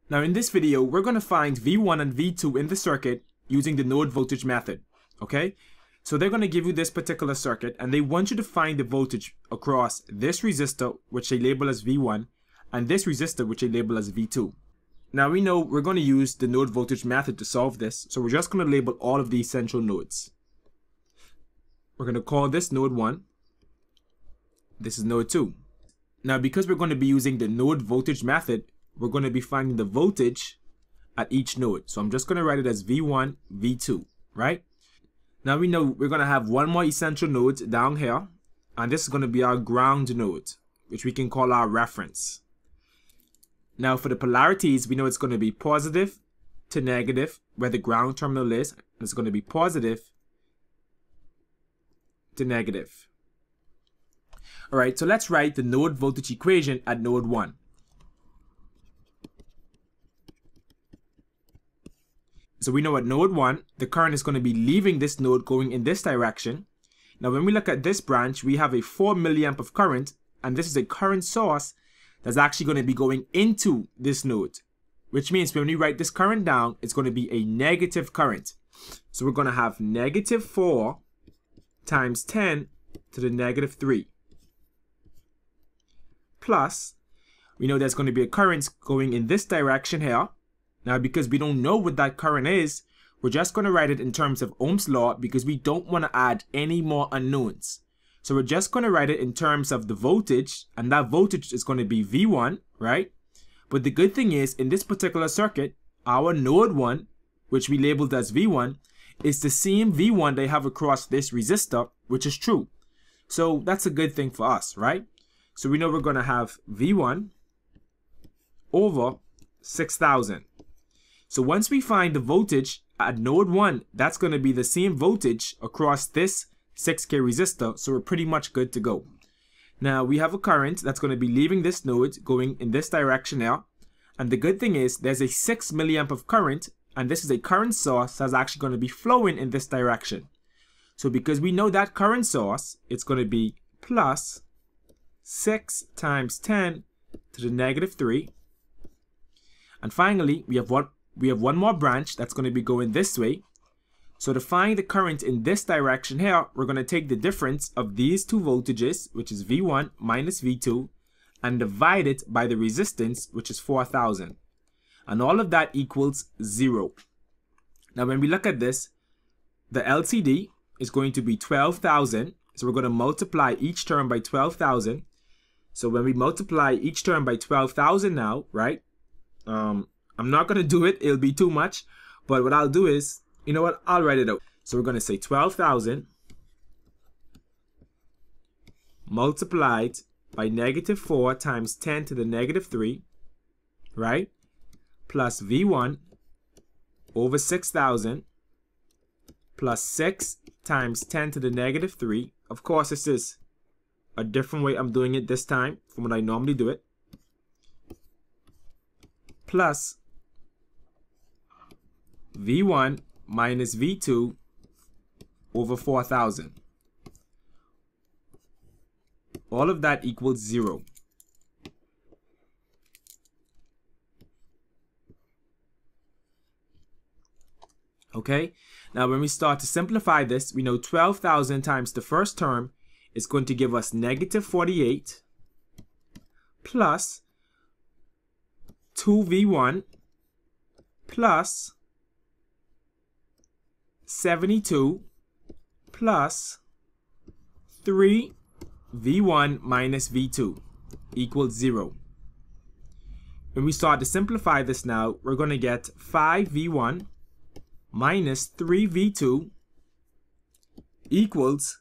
Now in this video, we're going to find V1 and V2 in the circuit using the node voltage method, okay? So they're going to give you this particular circuit and they want you to find the voltage across this resistor, which they label as V1, and this resistor, which they label as V2. Now we know we're going to use the node voltage method to solve this, so we're just going to label all of these central nodes. We're going to call this node 1. This is node 2. Now because we're going to be using the node voltage method, we're going to be finding the voltage at each node. So I'm just going to write it as V1, V2, right? Now we know we're going to have one more essential node down here, and this is going to be our ground node, which we can call our reference. Now for the polarities, we know it's going to be positive to negative, where the ground terminal is. It's going to be positive to negative. All right, so let's write the node voltage equation at node 1. So we know at node 1, the current is going to be leaving this node going in this direction. Now when we look at this branch, we have a 4 milliamp of current, and this is a current source that's actually going to be going into this node, which means when we write this current down, it's going to be a negative current. So we're going to have negative 4 times 10 to the negative 3. Plus, we know there's going to be a current going in this direction here. Now, because we don't know what that current is, we're just going to write it in terms of Ohm's law because we don't want to add any more unknowns. So we're just going to write it in terms of the voltage, and that voltage is going to be V1, right? But the good thing is, in this particular circuit, our node 1, which we labeled as V1, is the same V1 they have across this resistor, which is true. So that's a good thing for us, right? So we know we're going to have V1 over 6,000. So once we find the voltage at node 1, that's going to be the same voltage across this 6K resistor, so we're pretty much good to go. Now we have a current that's going to be leaving this node going in this direction here, and the good thing is there's a 6 milliamp of current, and this is a current source that's actually going to be flowing in this direction. So because we know that current source, it's going to be plus 6 times 10 to the negative 3. And finally, we have one more branch that's going to be going this way. So to find the current in this direction here, we're going to take the difference of these two voltages, which is V1 minus V2, and divide it by the resistance, which is 4,000. And all of that equals 0. Now when we look at this, the LCD is going to be 12,000. So we're going to multiply each term by 12,000. So when we multiply each term by 12,000 now, right? I'm not going to do it. It'll be too much. But what I'll do is, you know what? I'll write it out. So we're going to say 12,000 multiplied by negative 4 times 10 to the negative 3, right? Plus V1 over 6,000 plus 6 times 10 to the negative 3. Of course, this is a different way I'm doing it this time from what I normally do it. Plus V1 minus V2 over 4,000. All of that equals 0. Okay, now when we start to simplify this, we know 12,000 times the first term is going to give us negative 48 plus 2V1 plus 72 plus 3V1 minus V2 equals 0. When we start to simplify this now, we're going to get 5V1 minus 3V2 equals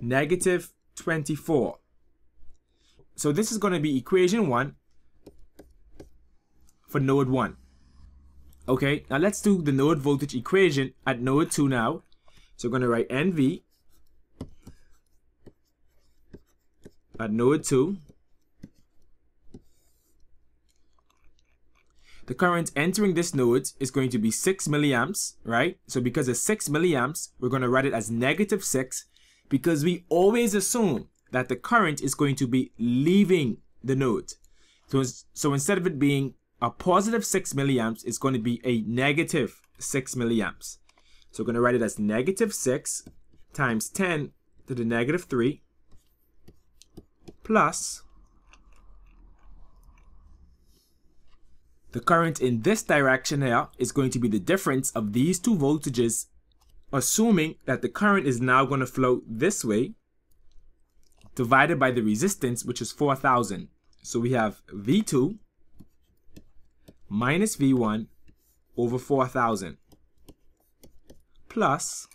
negative 24. So this is going to be equation 1 for node 1. Okay, now let's do the node voltage equation at node 2 now. So we're going to write NV at node 2. The current entering this node is going to be 6 milliamps, right? So because it's 6 milliamps, we're going to write it as negative 6 because we always assume that the current is going to be leaving the node. So instead of it being a positive 6 milliamps is going to be a negative 6 milliamps. So we're going to write it as negative 6 times 10 to the negative 3 plus the current in this direction here is going to be the difference of these two voltages, assuming that the current is now going to flow this way, divided by the resistance, which is 4,000. So we have V2 minus V1 over 4,000 plus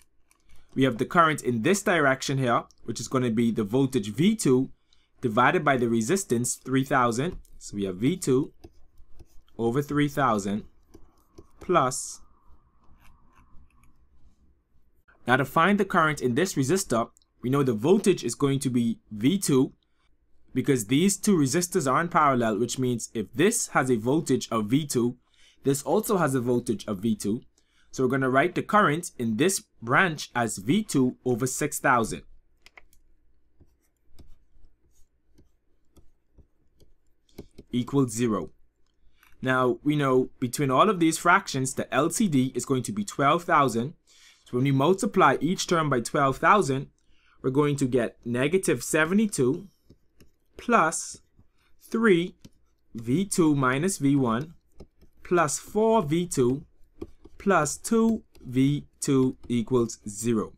we have the current in this direction here, which is going to be the voltage V2 divided by the resistance 3,000. So we have V2 over 3,000 plus. Now to find the current in this resistor, we know the voltage is going to be V2 because these two resistors are in parallel, which means if this has a voltage of V2, this also has a voltage of V2. So we're going to write the current in this branch as V2 over 6,000. Equals 0. Now we know between all of these fractions, the LCD is going to be 12,000. So when we multiply each term by 12,000, we're going to get negative 72 plus 3 V2 minus V1 plus 4 V2 plus 2 V2 equals 0.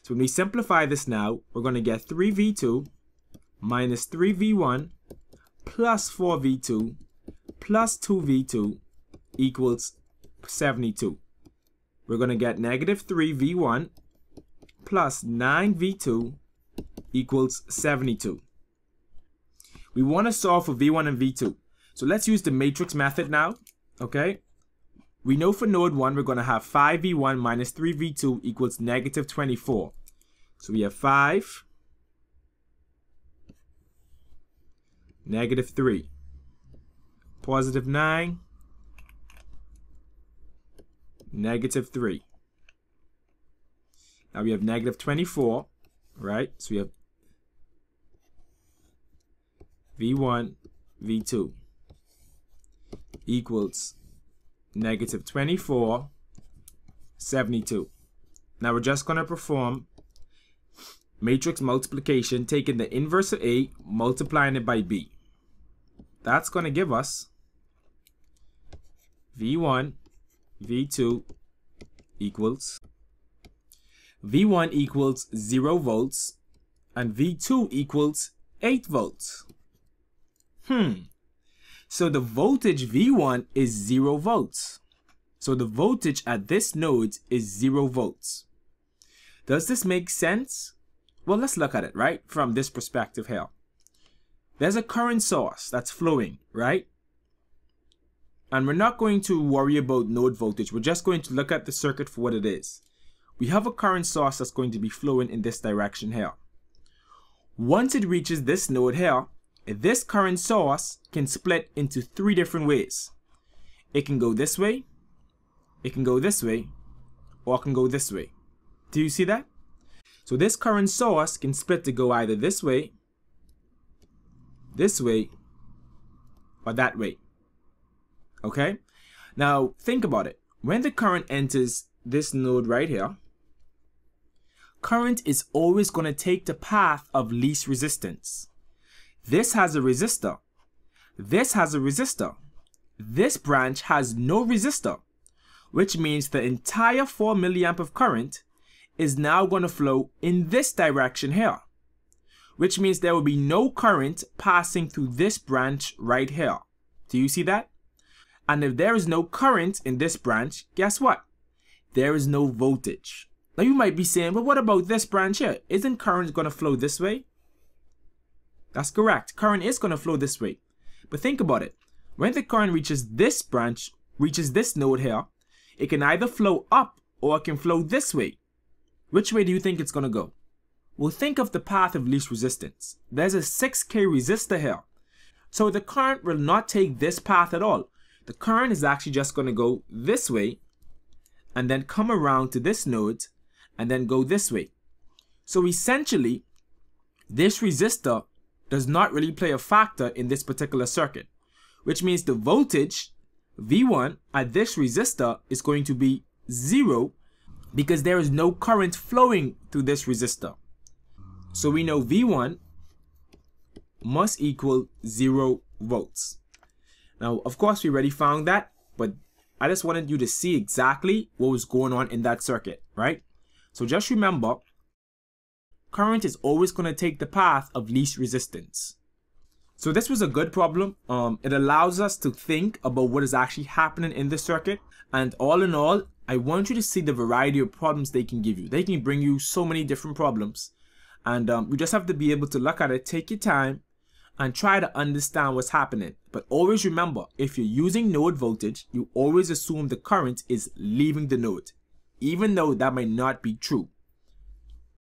So when we simplify this now, we're going to get 3 V2 minus 3 V1 plus 4 V2 plus 2 V2 equals 72. We're going to get negative 3 V1 plus 9 V2 equals 72. We want to solve for V1 and V2. So let's use the matrix method now. Okay. We know for node 1 we're going to have 5V1 minus 3V2 equals negative 24. So we have 5, negative 3, positive 9, negative 3. Now we have negative 24, right? So we have V1, V2 equals negative 24, 72. Now we're just going to perform matrix multiplication, taking the inverse of A, multiplying it by B. That's going to give us V1, V2 equals V1 equals 0 volts and V2 equals 8 volts. So the voltage V1 is 0 volts. So the voltage at this node is 0 volts. Does this make sense? Well, let's look at it, right? From this perspective here. There's a current source that's flowing, right? And we're not going to worry about node voltage. We're just going to look at the circuit for what it is. We have a current source that's going to be flowing in this direction here. Once it reaches this node here, this current source can split into 3 different ways. It can go this way, it can go this way, or it can go this way. Do you see that? So this current source can split to go either this way, or that way. Okay? Now think about it. When the current enters this node right here, current is always going to take the path of least resistance. This has a resistor. This has a resistor. This branch has no resistor, which means the entire 4 milliamp of current is now going to flow in this direction here, which means there will be no current passing through this branch right here. Do you see that? And if there is no current in this branch, guess what? There is no voltage. Now you might be saying, well, what about this branch here? Isn't current going to flow this way? That's correct. Current is going to flow this way. But think about it. When the current reaches this branch, reaches this node here, it can either flow up or it can flow this way. Which way do you think it's going to go? Well, think of the path of least resistance. There's a 6K resistor here. So the current will not take this path at all. The current is actually just going to go this way and then come around to this node and then go this way. So essentially, this resistor does not really play a factor in this particular circuit, which means the voltage V1 at this resistor is going to be 0 because there is no current flowing through this resistor. So we know V1 must equal 0 volts. Now, of course, we already found that, but I just wanted you to see exactly what was going on in that circuit, right? So just remember, current is always going to take the path of least resistance. So this was a good problem. It allows us to think about what is actually happening in the circuit. And all in all, I want you to see the variety of problems they can give you. They can bring you so many different problems. And you just have to be able to look at it, take your time, and try to understand what's happening. But always remember, if you're using node voltage, you always assume the current is leaving the node, even though that might not be true.